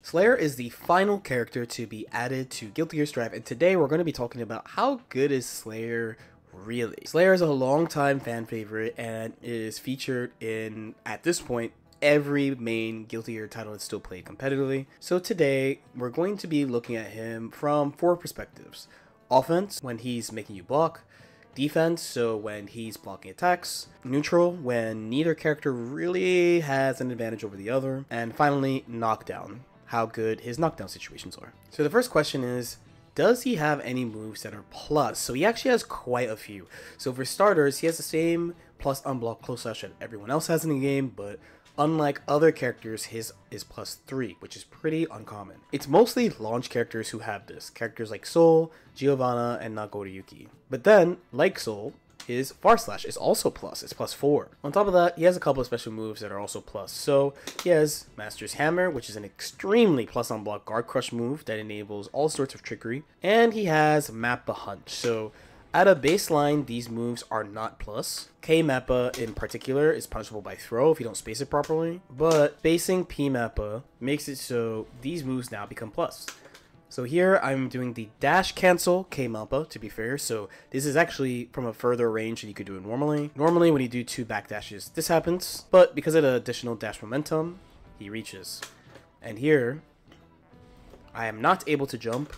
Slayer is the final character to be added to Guilty Gear Strive, and today we're going to be talking about how good is Slayer really. Slayer is a longtime fan favorite and is featured in, at this point, every main Guilty Gear title that's still played competitively. So today we're going to be looking at him from 4 perspectives. Offense, when he's making you block. Defense, so when he's blocking attacks. Neutral, when neither character really has an advantage over the other. And finally, knockdown, how good his knockdown situations are. So the first question is, does he have any moves that are plus? So he actually has quite a few. So for starters, he has the same plus unblock close slash that everyone else has in the game, but unlike other characters, his is +3, which is pretty uncommon. It's mostly launch characters who have this. Characters like Soul, Giovanna, and Nagoriyuki. But then, like Soul, his Far Slash is also plus. It's +4. On top of that, he has a couple of special moves that are also plus. So he has Master's Hammer, which is an extremely plus on block guard crush move that enables all sorts of trickery. And he has Mappa Hunch. So at a baseline, these moves are not plus. K-Mappa in particular is punishable by throw if you don't space it properly. But spacing P-Mappa makes it so these moves now become plus. So here I'm doing the dash cancel K-Mappa, to be fair. So this is actually from a further range than you could do it normally. Normally when you do 2 back dashes, this happens. But because of the additional dash momentum, he reaches. And here, I am not able to jump,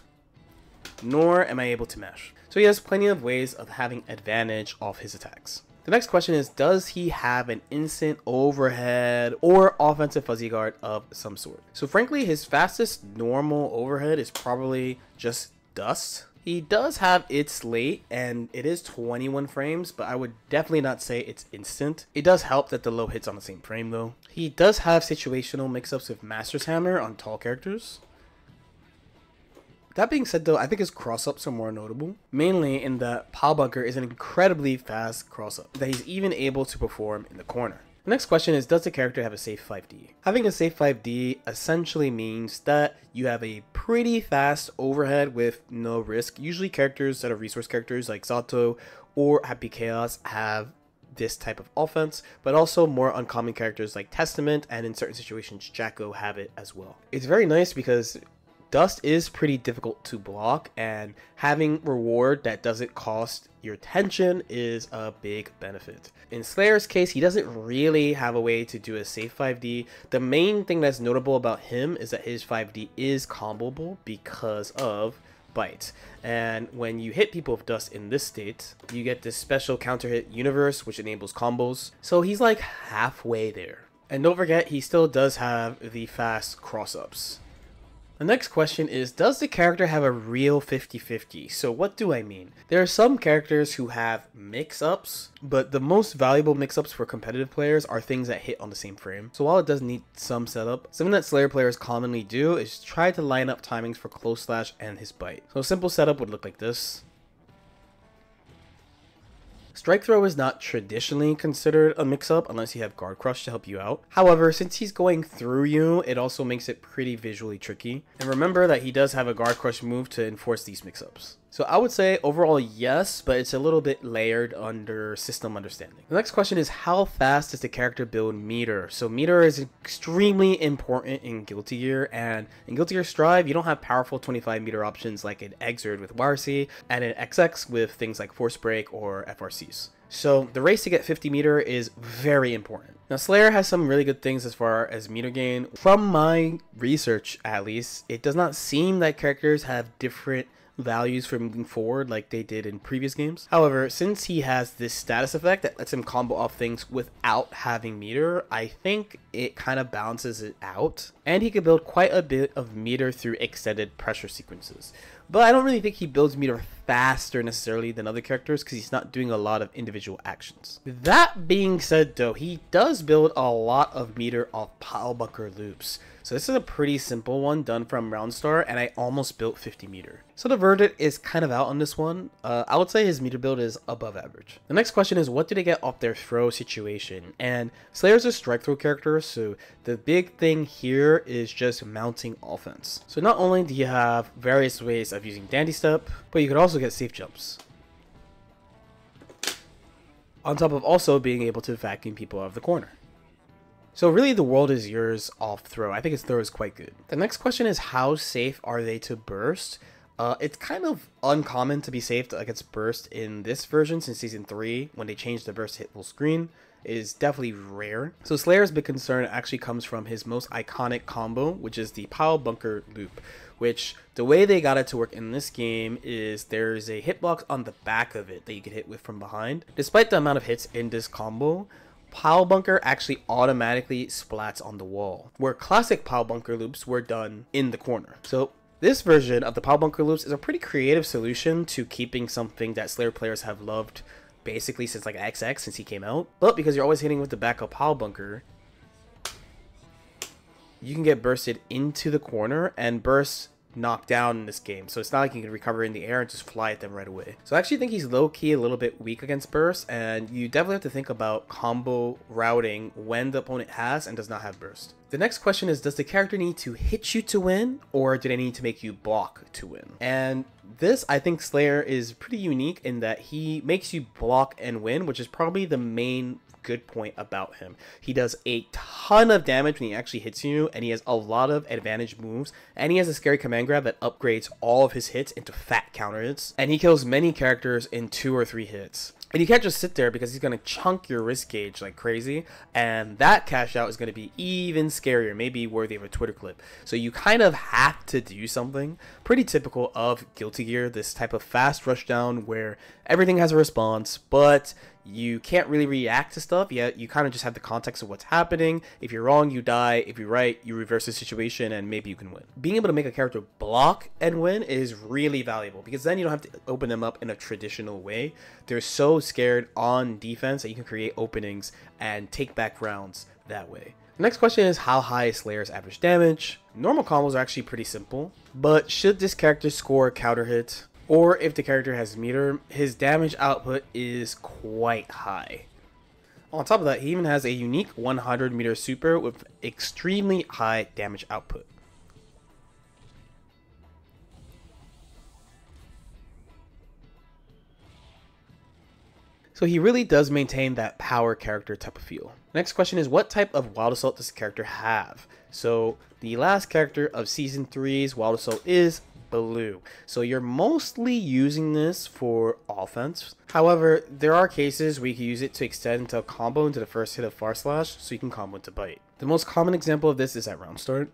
nor am I able to mash. So he has plenty of ways of having advantage off his attacks. The next question is, does he have an instant overhead or offensive fuzzy guard of some sort? So frankly, his fastest normal overhead is probably just Dust. He does have its late and it is 21 frames, but I would definitely not say it's instant. It does help that the low hits on the same frame though. He does have situational mix-ups with Master's Hammer on tall characters. That being said though, I think his cross-ups are more notable, mainly in that Pile Bunker is an incredibly fast cross-up that he's even able to perform in the corner. The next question is, does the character have a safe 5D? Having a safe 5D essentially means that you have a pretty fast overhead with no risk. Usually characters that are resource characters like Zato or Happy Chaos have this type of offense, but also more uncommon characters like Testament and in certain situations Jacko have it as well. It's very nice because Dust is pretty difficult to block, and having reward that doesn't cost your attention is a big benefit. In Slayer's case, he doesn't really have a way to do a safe 5D. The main thing that's notable about him is that his 5D is comboable because of Bite. And when you hit people with Dust in this state, you get this special counter hit universe which enables combos. So he's like halfway there. And don't forget, he still does have the fast cross-ups. The next question is, does the character have a real 50-50? So what do I mean? There are some characters who have mix-ups, but the most valuable mix-ups for competitive players are things that hit on the same frame. So while it does need some setup, something that Slayer players commonly do is try to line up timings for close slash and his bite. So a simple setup would look like this. Strike Throw is not traditionally considered a mix-up unless you have Guard Crush to help you out. However, since he's going through you, it also makes it pretty visually tricky. And remember that he does have a Guard Crush move to enforce these mix-ups. So I would say overall yes, but it's a little bit layered under system understanding. The next question is, how fast does the character build meter? So meter is extremely important in Guilty Gear, and in Guilty Gear Strive, you don't have powerful 25 meter options like an Exerd with YRC and an XX with things like Force Break or FRCs. So the race to get 50 meter is very important. Now Slayer has some really good things as far as meter gain. From my research at least, it does not seem that characters have different values for moving forward like they did in previous games. However, since he has this status effect that lets him combo off things without having meter, I think it kind of balances it out. And he can build quite a bit of meter through extended pressure sequences. But I don't really think he builds meter faster necessarily than other characters because he's not doing a lot of individual actions. That being said though, he does build a lot of meter off Pile Bunker loops. So this is a pretty simple one done from Roundstar, and I almost built 50 meter. So the verdict is kind of out on this one. I would say his meter build is above average. The next question is, what do they get off their throw situation? And Slayer's a strike throw character, so the big thing here is just mounting offense. So not only do you have various ways of using Dandy Step, but you could also get safe jumps. On top of also being able to vacuum people out of the corner. So really the world is yours off throw. I think his throw is quite good. The next question is how safe are they to burst? It's kind of uncommon to be safe against burst in this version since Season 3 when they changed the burst hit full screen. It is definitely rare. So Slayer's big concern actually comes from his most iconic combo, which is the Pile Bunker Loop, which the way they got it to work in this game is there's a hitbox on the back of it that you can hit with from behind. Despite the amount of hits in this combo, Pile Bunker actually automatically splats on the wall, where classic Pile Bunker loops were done in the corner. So this version of the Pile Bunker loops is a pretty creative solution to keeping something that Slayer players have loved basically since like XX, since he came out. But because you're always hitting with the back of Pile Bunker, you can get bursted into the corner and burst knocked down in this game. So it's not like you can recover in the air and just fly at them right away. So I actually think he's low-key a little bit weak against burst, and you definitely have to think about combo routing when the opponent has and does not have burst. The next question is, does the character need to hit you to win, or do they need to make you block to win? And this, I think Slayer is pretty unique in that he makes you block and win, which is probably the main good point about him. He does a ton of damage when he actually hits you, and he has a lot of advantage moves, and he has a scary command grab that upgrades all of his hits into fat counter hits, and he kills many characters in 2 or 3 hits. And you can't just sit there because he's going to chunk your risk gauge like crazy, and that cash out is going to be even scarier, maybe worthy of a Twitter clip. So you kind of have to do something. Pretty typical of Guilty Gear, this type of fast rush down where everything has a response, but you can't really react to stuff yet. You kind of just have the context of what's happening. If you're wrong, you die. If you're right, you reverse the situation and maybe you can win. Being able to make a character block and win is really valuable because then you don't have to open them up in a traditional way. They're so scared on defense that you can create openings and take back rounds that way. The next question is, how high is Slayer's average damage? Normal combos are actually pretty simple, but should this character score a counter hit, or if the character has meter, his damage output is quite high. On top of that, he even has a unique 100 meter super with extremely high damage output. So he really does maintain that power character type of feel. Next question is, what type of Wild Assault does the character have? So the last character of Season 3's Wild Assault is blue. So you're mostly using this for offense. However, there are cases where you can use it to extend into a combo into the first hit of Far Slash, so you can combo into Bite. The most common example of this is at round start,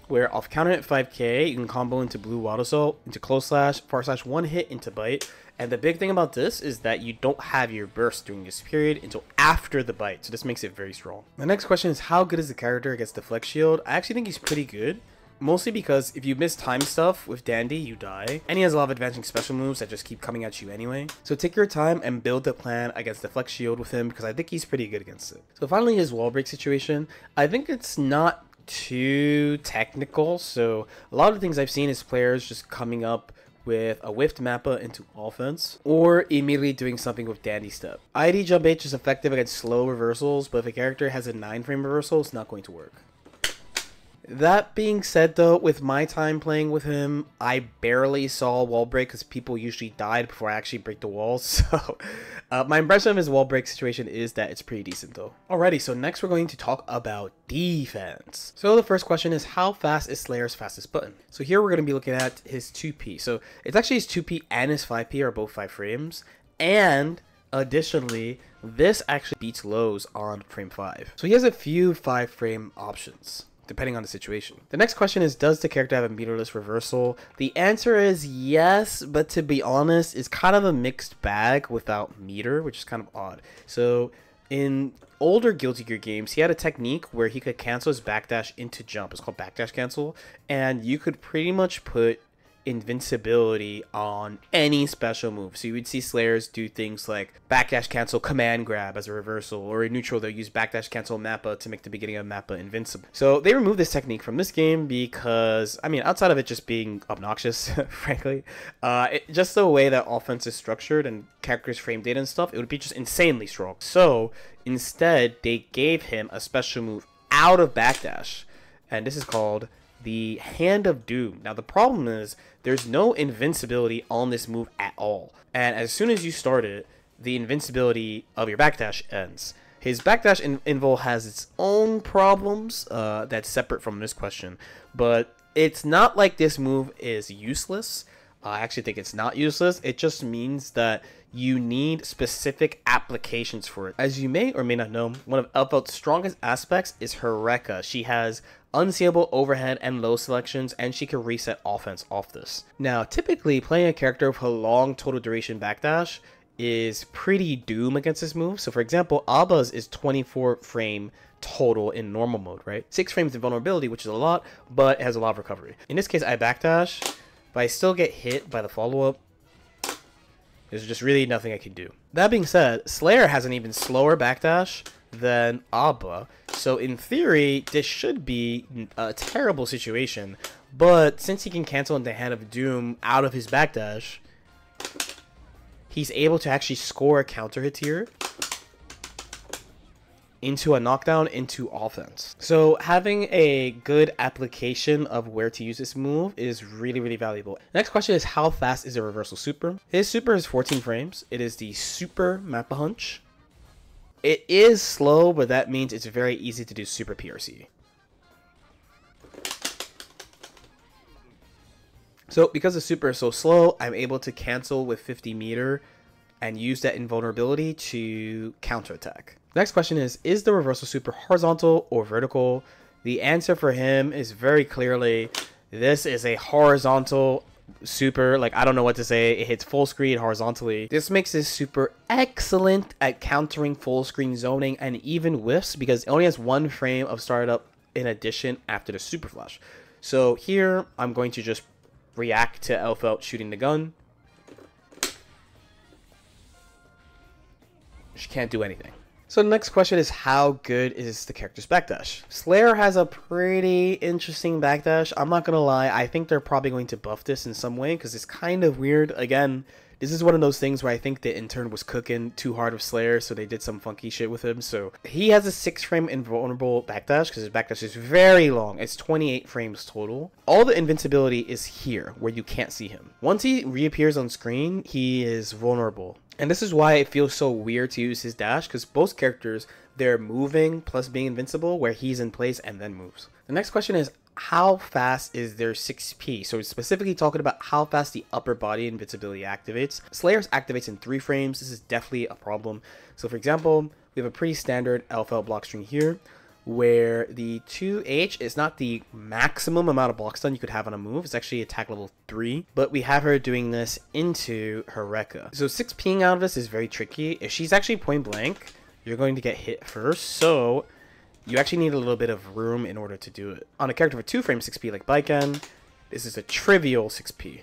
where off counter hit 5k, you can combo into blue Wild Assault, into Close Slash, Far Slash 1 hit into Bite. And the big thing about this is that you don't have your burst during this period until after the bite, so this makes it very strong. The next question is, how good is the character against the Flex Shield? I actually think he's pretty good. Mostly because if you miss time stuff with Dandy, you die. And he has a lot of advancing special moves that just keep coming at you anyway. So take your time and build the plan against the Flex Shield with him because I think he's pretty good against it. So finally, his wall break situation. I think it's not too technical. So a lot of things I've seen is players just coming up with a whiffed Mappa into offense, or immediately doing something with Dandy Step. ID Jump H is effective against slow reversals, but if a character has a 9-frame reversal, it's not going to work. That being said though, with my time playing with him, I barely saw wall break because people usually died before I actually break the walls. So my impression of his wall break situation is that it's pretty decent though. Alrighty, so next we're going to talk about defense. So the first question is, how fast is Slayer's fastest button? So here we're going to be looking at his 2P. So it's actually his 2P and his 5P are both 5 frames. And additionally, this actually beats lows on frame 5. So he has a few 5-frame options, depending on the situation. The next question is, does the character have a meterless reversal? The answer is yes, but to be honest, it's kind of a mixed bag without meter, which is kind of odd. So in older Guilty Gear games, he had a technique where he could cancel his backdash into jump. It's called backdash cancel, and you could pretty much put invincibility on any special move. So you would see Slayers do things like backdash cancel command grab as a reversal, or in neutral they'll use backdash cancel Mappa to make the beginning of Mappa invincible. So they removed this technique from this game because, I mean, outside of it just being obnoxious, frankly, just the way that offense is structured and characters frame data and stuff, it would be just insanely strong. So instead they gave him a special move out of backdash, and this is called the Hand of Doom. Now the problem is there's no invincibility on this move at all, and as soon as you start it, the invincibility of your backdash ends. His backdash invul has its own problems that's separate from this question, but it's not like this move is useless. I actually think it's not useless. It just means that you need specific applications for it. As you may or may not know, one of Elfelt's strongest aspects is her Rekka. She has unseeable overhead and low selections, and she can reset offense off this. Now, typically, playing a character with a long total duration backdash is pretty doom against this move. So for example, Abba's is 24 frame total in normal mode, right? 6 frames in vulnerability, which is a lot, but it has a lot of recovery. In this case, I backdash, but I still get hit by the follow-up. There's just really nothing I can do. That being said, Slayer has an even slower backdash than Abba, so in theory, this should be a terrible situation, but since he can cancel into Hand of Doom out of his backdash, he's able to actually score a counter hit here into a knockdown into offense. So having a good application of where to use this move is really, really valuable. Next question is, how fast is the reversal super? His super is 14 frames. It is the super Mappa Hunch. It is slow, but that means it's very easy to do super PRC. So because the super is so slow, I'm able to cancel with 50 meter and use that invulnerability to counterattack. Next question is the reversal super horizontal or vertical? The answer for him is very clearly, this is a horizontal super. Like, I don't know what to say. It hits full screen horizontally. This makes this super excellent at countering full screen zoning and even whiffs, because it only has 1 frame of startup in addition after the super flash. So here, I'm going to just react to Elfelt shooting the gun. She can't do anything. So the next question is, how good is the character's backdash? Slayer has a pretty interesting backdash. I'm not gonna lie, I think they're probably going to buff this in some way because it's kind of weird. Again, this is one of those things where I think the intern was cooking too hard with Slayer, so they did some funky shit with him. So he has a 6 frame invulnerable backdash because his backdash is very long. It's 28 frames total. All the invincibility is here where you can't see him. Once he reappears on screen, he is vulnerable. And this is why it feels so weird to use his dash, because both characters, they're moving plus being invincible, where he's in place and then moves. The next question is, how fast is their 6P? So it's specifically talking about how fast the upper body invincibility activates. Slayer's activates in 3 frames. This is definitely a problem. So for example, we have a pretty standard Elfelt block string here, where the 2H is not the maximum amount of block stun you could have on a move. It's actually attack level 3, but we have her doing this into her Rekka. So 6Ping out of this is very tricky. If she's actually point blank, you're going to get hit first, so you actually need a little bit of room in order to do it. On a character with 2 frame 6P like Baiken, this is a trivial 6P.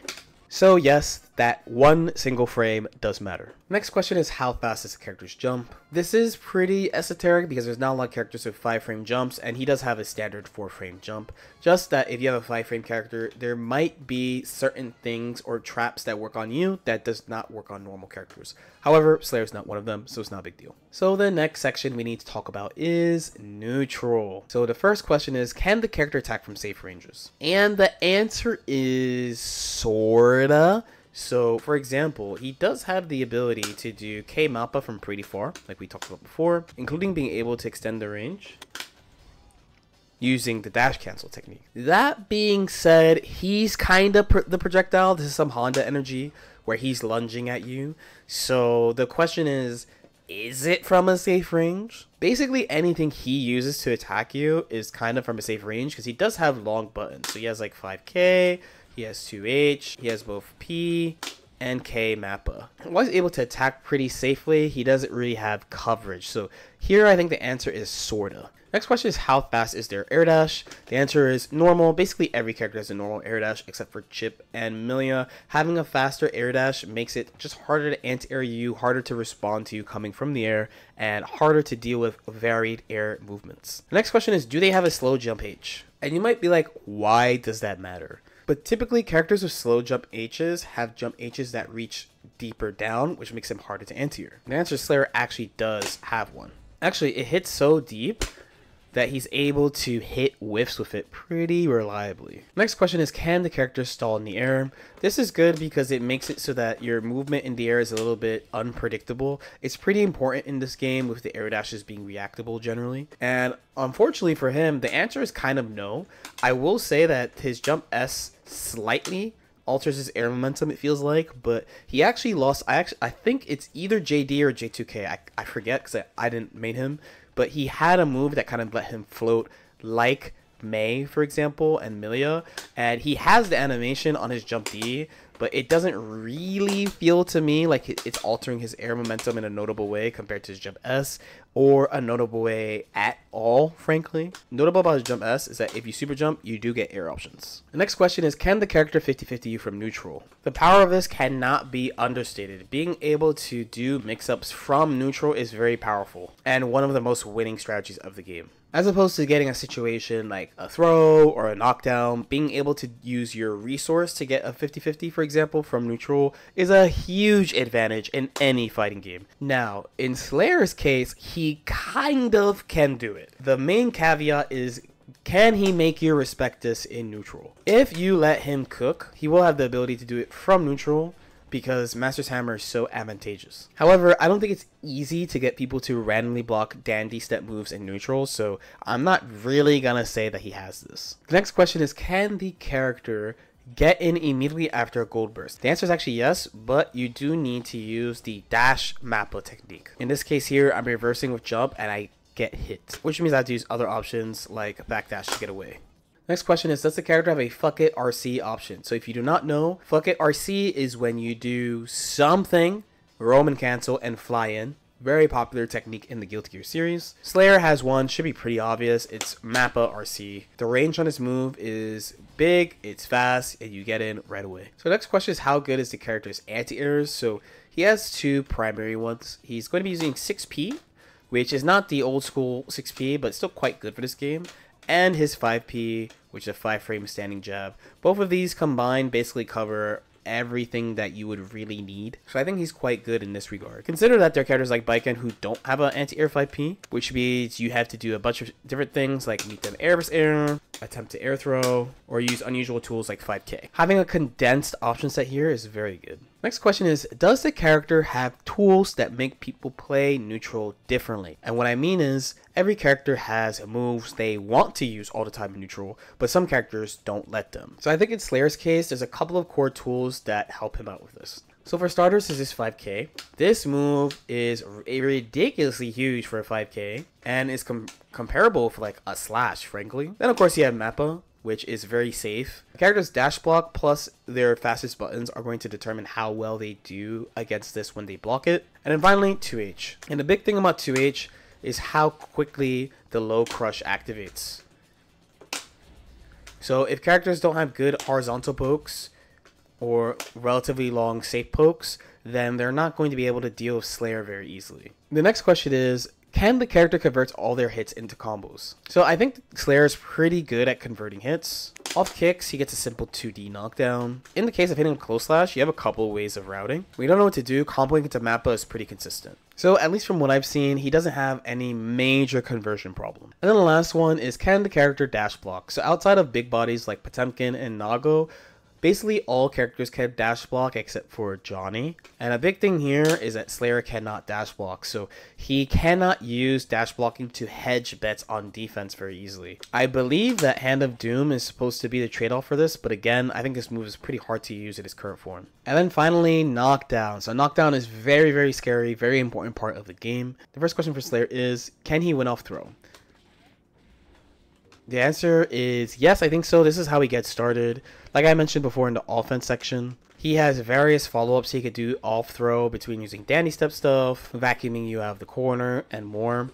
So yes, that 1 single frame does matter. Next question is, how fast does the character's jump? This is pretty esoteric because there's not a lot of characters with 5 frame jumps, and he does have a standard 4 frame jump. Just that if you have a 5 frame character, there might be certain things or traps that work on you that does not work on normal characters. However, Slayer's not one of them, so it's not a big deal. So the next section we need to talk about is neutral. So the first question is, can the character attack from safe ranges? And the answer is sorta. So for example, he does have the ability to do K Mappa from pretty far, like we talked about before, including being able to extend the range using the dash cancel technique. That being said, he's kind of the projectile. This is some Honda energy where he's lunging at you. So the question is it from a safe range? Basically anything he uses to attack you is kind of from a safe range, because he does have long buttons. So he has like 5K, he has 2H, he has both P and K Mappa. While he's able to attack pretty safely, he doesn't really have coverage. So here I think the answer is sorta. Next question is, how fast is their air dash? The answer is normal. Basically every character has a normal air dash except for Chip and Milia. Having a faster air dash makes it just harder to anti-air you, harder to respond to you coming from the air, and harder to deal with varied air movements. The next question is, do they have a slow jump H? And you might be like, why does that matter? But typically characters with slow jump H's have jump H's that reach deeper down, which makes them harder to anti-air. The answer is Slayer actually does have one. Actually, it hits so deep that he's able to hit whiffs with it pretty reliably. Next question is, can the character stall in the air? This is good because it makes it so that your movement in the air is a little bit unpredictable. It's pretty important in this game with the air dashes being reactable generally. And unfortunately for him, the answer is kind of no. I will say that his jump S slightly alters his air momentum, it feels like, but he actually lost. I think it's either JD or J2K. I forget because I didn't main him, but he had a move that kind of let him float like Mei, for example, and Milia, and he has the animation on his jump D, but it doesn't really feel to me like it's altering his air momentum in a notable way compared to his jump S, or a notable way at all, frankly. Notable about his jump S is that if you super jump, you do get air options. The next question is, can the character 50-50 you from neutral? The power of this cannot be understated. Being able to do mix-ups from neutral is very powerful, and one of the most winning strategies of the game. As opposed to getting a situation like a throw or a knockdown, being able to use your resource to get a 50-50, for example, from neutral is a huge advantage in any fighting game. Now, in Slayer's case, he kind of can do it. The main caveat is, can he make you respect this in neutral? If you let him cook, he will have the ability to do it from neutral, because Master's Hammer is so advantageous. However, I don't think it's easy to get people to randomly block dandy step moves in neutral, so I'm not really gonna say that he has this. The next question is, can the character get in immediately after a gold burst? The answer is actually yes, but you do need to use the dash mappa technique. In this case here, I'm reversing with jump and I get hit, which means I have to use other options like backdash to get away. Next question is, does the character have a fuck it RC option? So if you do not know, fuck it RC is when you do something, Roman cancel, and fly in. Very popular technique in the Guilty Gear series. Slayer has one, should be pretty obvious. It's Mappa RC. The range on his move is big, it's fast, and you get in right away. So the next question is, how good is the character's anti-airs? So he has two primary ones. He's going to be using 6P, which is not the old school 6P, but still quite good for this game. And his 5P, which is a 5-frame standing jab. Both of these combined basically cover everything that you would really need. So I think he's quite good in this regard. Consider that there are characters like Baiken who don't have an anti-air 5P, which means you have to do a bunch of different things like meet them air versus air, attempt to air throw, or use unusual tools like 5K. Having a condensed option set here is very good. Next question is, does the character have tools that make people play neutral differently? And what I mean is, every character has moves they want to use all the time in neutral, but some characters don't let them. So I think in Slayer's case, there's a couple of core tools that help him out with this. So for starters is this 5K. This move is ridiculously huge for a 5K and is comparable for like a slash, frankly. Then of course you have Mappa, which is very safe. The character's dash block plus their fastest buttons are going to determine how well they do against this when they block it. And then finally, 2H. And the big thing about 2H is how quickly the low crush activates. So if characters don't have good horizontal pokes or relatively long safe pokes, then they're not going to be able to deal with Slayer very easily. The next question is, can the character convert all their hits into combos? So I think Slayer is pretty good at converting hits. Off kicks, he gets a simple 2D knockdown. In the case of hitting close slash, you have a couple ways of routing. We don't know what to do. Comboing into Mappa is pretty consistent. So at least from what I've seen, he doesn't have any major conversion problem. And then the last one is, can the character dash block? So outside of big bodies like Potemkin and Nago, basically all characters can dash block except for Johnny. And a big thing here is that Slayer cannot dash block, so he cannot use dash blocking to hedge bets on defense very easily. I believe that Hand of Doom is supposed to be the trade-off for this, but again, I think this move is pretty hard to use in its current form. And then finally, knockdown. So knockdown is very, very scary, very important part of the game. The first question for Slayer is, can he win off throw? The answer is yes, I think so. This is how he gets started. Like I mentioned before in the offense section, he has various follow-ups he could do off throw between using dandy step stuff, vacuuming you out of the corner, and more.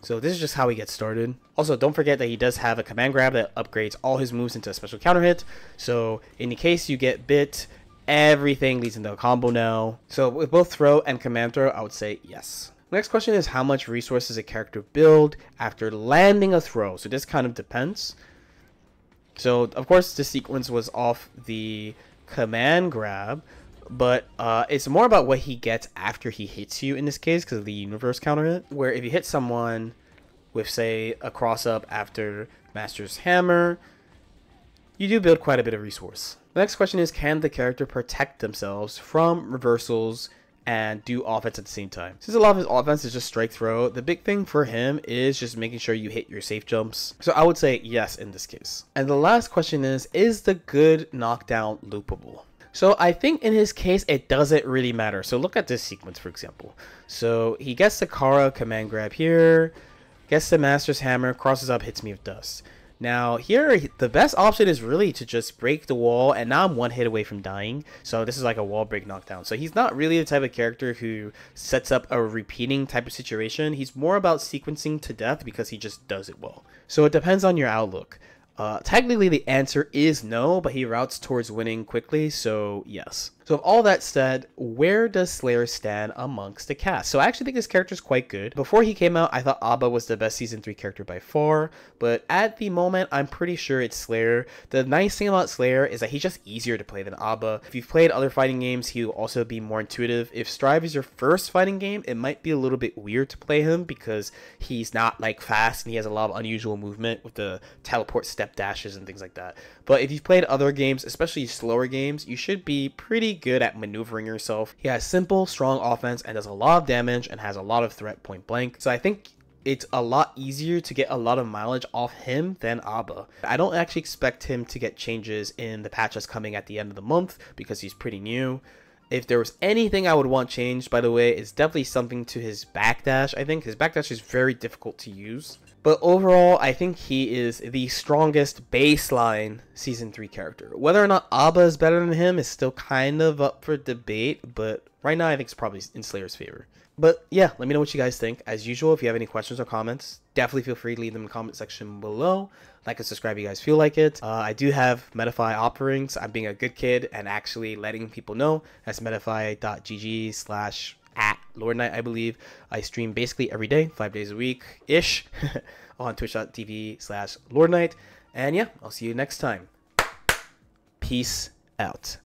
So this is just how he gets started. Also, don't forget that he does have a command grab that upgrades all his moves into a special counter hit. So in the case you get bit, everything leads into a combo now. So with both throw and command throw, I would say yes. Next question is, how much resources a character build after landing a throw? So this kind of depends. So of course this sequence was off the command grab, but it's more about what he gets after he hits you in this case because of the universe counter hit, where if you hit someone with, say, a cross-up after Master's Hammer, you do build quite a bit of resource. The next question is, can the character protect themselves from reversals and do offense at the same time? Since a lot of his offense is just strike throw, the big thing for him is just making sure you hit your safe jumps. So I would say yes in this case. And the last question is the good knockdown loopable? So I think in his case, it doesn't really matter. So look at this sequence, for example. So he gets the Kara command grab here, gets the Master's Hammer, crosses up, hits me with dust. Now here, the best option is really to just break the wall, and now I'm one hit away from dying. So this is like a wall break knockdown. So he's not really the type of character who sets up a repeating type of situation. He's more about sequencing to death because he just does it well. So it depends on your outlook. Technically the answer is no, but he routes towards winning quickly, so yes. So with all that said, where does Slayer stand amongst the cast? So I actually think this character is quite good. Before he came out, I thought Abba was the best Season 3 character by far, but at the moment, I'm pretty sure it's Slayer. The nice thing about Slayer is that he's just easier to play than Abba. If you've played other fighting games, he'll also be more intuitive. If Strive is your first fighting game, it might be a little bit weird to play him because he's not like fast and he has a lot of unusual movement with the teleport step dashes and things like that. But if you've played other games, especially slower games, you should be pretty good at maneuvering yourself. He has simple, strong offense and does a lot of damage and has a lot of threat point blank. So I think it's a lot easier to get a lot of mileage off him than Abba. I don't actually expect him to get changes in the patch that's coming at the end of the month because he's pretty new. If there was anything I would want changed, by the way, it's definitely something to his backdash. I think his backdash is very difficult to use. But overall, I think he is the strongest baseline Season 3 character. Whether or not Abba is better than him is still kind of up for debate, but right now I think it's probably in Slayer's favor. But yeah, let me know what you guys think. As usual, if you have any questions or comments, definitely feel free to leave them in the comment section below. Like and subscribe if you guys feel like it. I do have Metafy offerings. I'm being a good kid and actually letting people know. That's metafy.gg/@LordKnight, I believe. I stream basically every day, 5 days a week-ish, on twitch.tv/LordKnight. And yeah, I'll see you next time. Peace out.